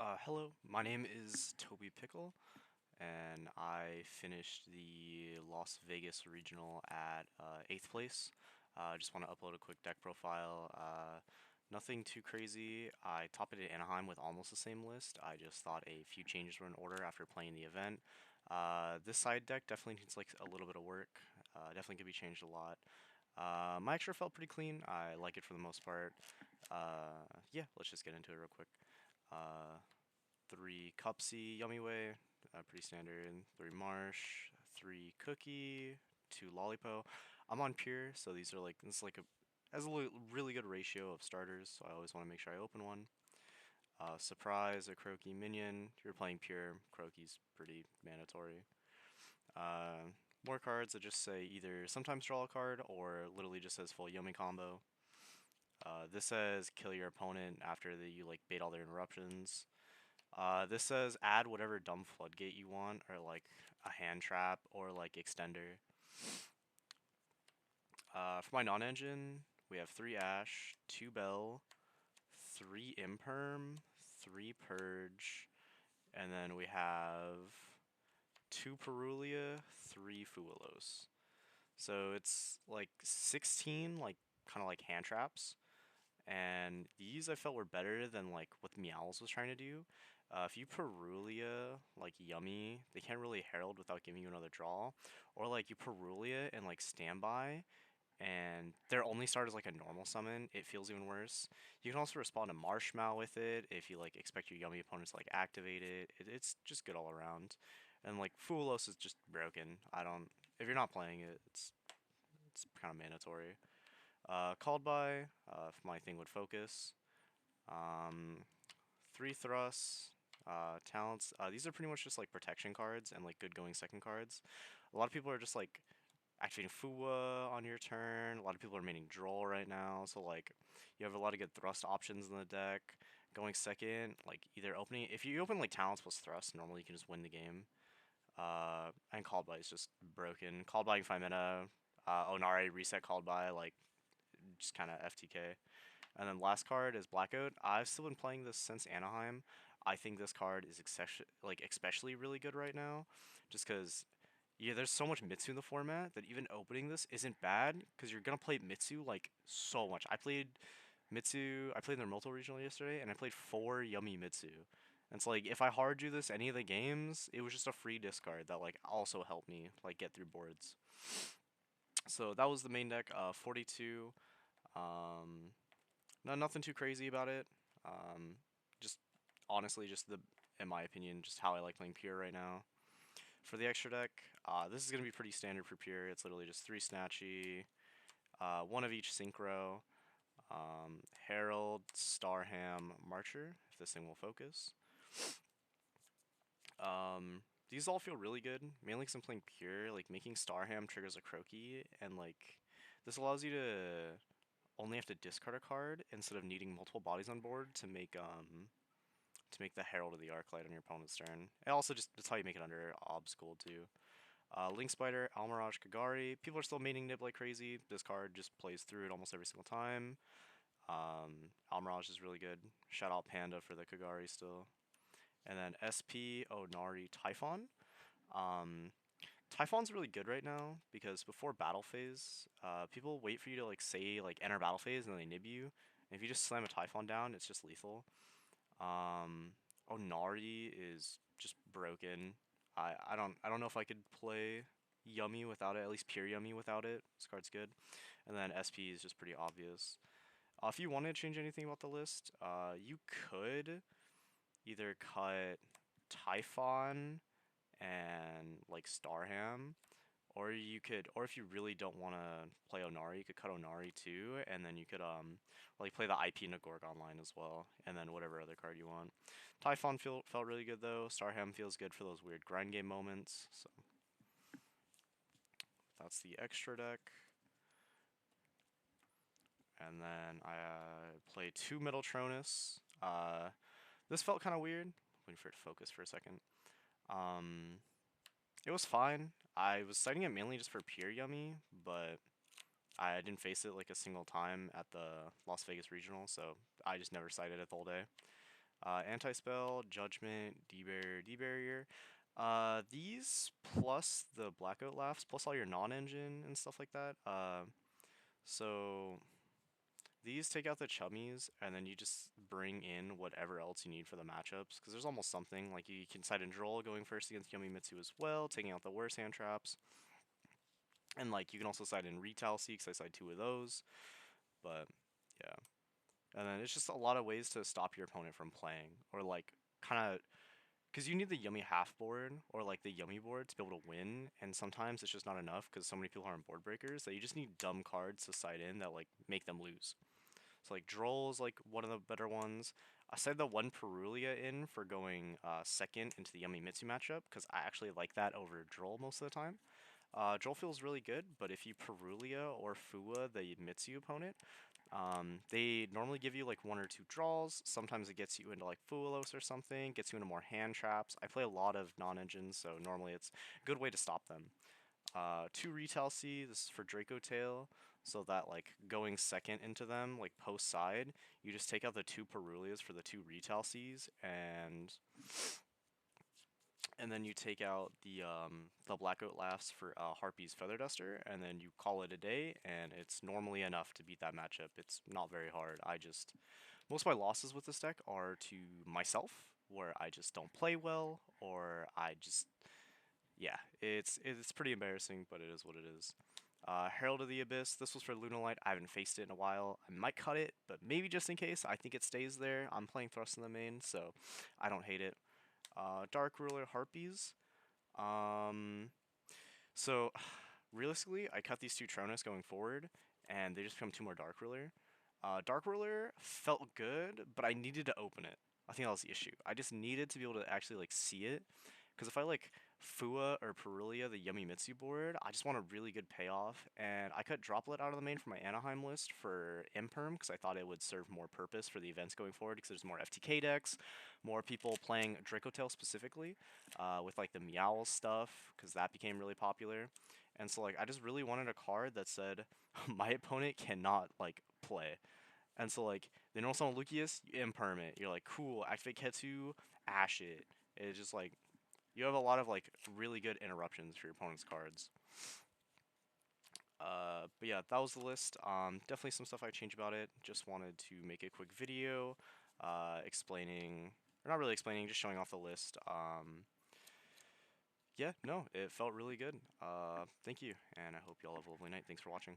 Hello, my name is Toby Pickle, and I finished the Las Vegas Regional at 8th place. I just want to upload a quick deck profile. Nothing too crazy. I top it at Anaheim with almost the same list. I just thought a few changes were in order after playing the event. This side deck definitely needs like a little bit of work. Definitely could be changed a lot. My extra felt pretty clean. I like it for the most part. Yeah, let's just get into it real quick. Uh, Three Cupsy Yummy Way, pretty standard. Three Marsh, three Cookie, two Lollipo. I'm on Pure, so these are like this is like a has a really good ratio of starters, so I always want to make sure I open one. Surprise, a Croaky minion. If you're playing Pure, Croaky's pretty mandatory. Uh, More cards that just say either sometimes draw a card or literally just says full Yummy combo. This says kill your opponent after you like bait all their interruptions. This says add whatever dumb floodgate you want, or like a hand trap, or like extender. For my non-engine, we have three Ash, two Bell, three Imperm, three Purge, and then we have two Perulia, three Fuelos. So it's like 16, like kind of like hand traps. And these I felt were better than like what Meowls was trying to do. If you Perulia like Yummy, they can't really herald without giving you another draw, or like you Perulia and like standby, and their only start is like a normal summon. It feels even worse. You can also respond to Marshmallow with it if you like expect your Yummy opponents to like activate it. It's just good all around, and like Fulos is just broken. I don't. If you're not playing it, it's kind of mandatory. Called by, if my thing would focus. Um, Three thrusts, talents. These are pretty much just like protection cards and like good going second cards. A lot of people are just like activating Fuwa on your turn. A lot of people are maining Droll right now, so like you have a lot of good thrust options in the deck. Going second, like either opening if you open like talents plus thrust, normally you can just win the game. And called by is just broken. Called by 5 mana. Onari reset called by like just kind of FTK. And then last card is Blackout. I've still been playing this since Anaheim. I think this card is especially really good right now, just because yeah, there's so much Mitsu in the format that even opening this isn't bad because you're gonna play Mitsu like so much. I played Mitsu. I played in their multi regional yesterday, and I played four Yummy Mitsu. And it's like if I hard drew this any of the games, it was just a free discard that like also helped me like get through boards. So that was the main deck. 42. Um, No, nothing too crazy about it. Um, just honestly, just in my opinion, just how I like playing Pure right now. For the extra deck, this is gonna be pretty standard for Pure. It's literally just three Snatchy, one of each Synchro, Herald, Starham, Marcher. If this thing will focus. These all feel really good, mainly because I'm playing Pure. Like making Starham triggers a Croaky, and like this allows you to only have to discard a card instead of needing multiple bodies on board to make the Herald of the Arclight on your opponent's turn. And also just that's how you make it under Obscure too. Link Spider, Almirage, Kagari. People are still maining Nib like crazy. This card just plays through it almost every single time. Almirage is really good. Shout out Panda for the Kagari still. And then SP, Onari, Typhon. Um, Typhon's really good right now because before battle phase, people wait for you to like say like enter battle phase and then they nib you. And if you just slam a Typhon down, it's just lethal. Onari is just broken. I don't know if I could play Yummy without it, at least pure Yummy without it. This card's good. And then SP is just pretty obvious. If you wanted to change anything about the list, you could either cut Typhon and like Starham, or if you really don't want to play Onari, you could cut Onari too, and then you could like play the IP Nagorg line as well, and then whatever other card you want. Typhon felt really good though. Starham feels good for those weird grind game moments. So that's the extra deck, and then I play two Metaltronus. This felt kind of weird. Waiting for it to focus for a second. Um, it was fine. I was citing it mainly just for pure yummy, but I didn't face it like a single time at the Las Vegas Regional, so I just never cited it the whole day. Anti-spell, Judgment, D-barrier. These plus the Blackout Laughs, plus all your non-engine and stuff like that. So these take out the chummies, and then you just bring in whatever else you need for the matchups. Because there's almost something like you can side and Droll going first against Yummy Mitsu as well, taking out the worst hand traps. And like you can also side in Retalcy, because I side two of those. But yeah. And then it's just a lot of ways to stop your opponent from playing, or like kind of because you need the Yummy half board or like the Yummy board to be able to win, and sometimes it's just not enough because so many people are on board breakers that you just need dumb cards to side in that like make them lose. So like Droll is like one of the better ones. I said the one Perulia in for going second into the Yummy Mitsu matchup because I actually like that over Droll most of the time. Droll feels really good, but if you Perulia or Fua the Mitsu opponent, they normally give you like one or two draws. Sometimes it gets you into like Fuelos or something, gets you into more hand traps. I play a lot of non-engines, so normally it's a good way to stop them. Two Retail C, this is for Draco Tail, so that like going second into them, like post side, you just take out the two Perulias for the two Retail Cs, and then you take out the Blackout Laughs for Harpy's Feather Duster, and then you call it a day, and it's normally enough to beat that matchup. It's not very hard. Most of my losses with this deck are to myself, where I just don't play well, or yeah, it's pretty embarrassing, but it is what it is. Herald of the Abyss, this was for Lunalight. I haven't faced it in a while. I might cut it, but maybe just in case. I think it stays there. I'm playing Thrust in the main, so I don't hate it. Dark Ruler Harpies. Um, so realistically, I cut these two Tronus going forward, and they just become two more Dark Ruler. Dark Ruler felt good, but I needed to open it. I think that was the issue. I just needed to be able to actually like see it, because if I like Fua or Perulia, the Yummy Mitsu board, I just want a really good payoff, and I cut Droplet out of the main for my Anaheim list for Imperm, because I thought it would serve more purpose for the events going forward, because there's more FTK decks, more people playing Dracotail specifically, with like the Meowl stuff, because that became really popular. And so like I just really wanted a card that said my opponent cannot like play. And so like they know someone Lucius, you imperm it. You're like, cool, activate Ketsu, ash it. It's just like you have a lot of like really good interruptions for your opponent's cards. But yeah, that was the list. Definitely some stuff I changed about it. Just wanted to make a quick video, explaining, or not really explaining, just showing off the list. Yeah, no, it felt really good. Thank you, and I hope you all have a lovely night. Thanks for watching.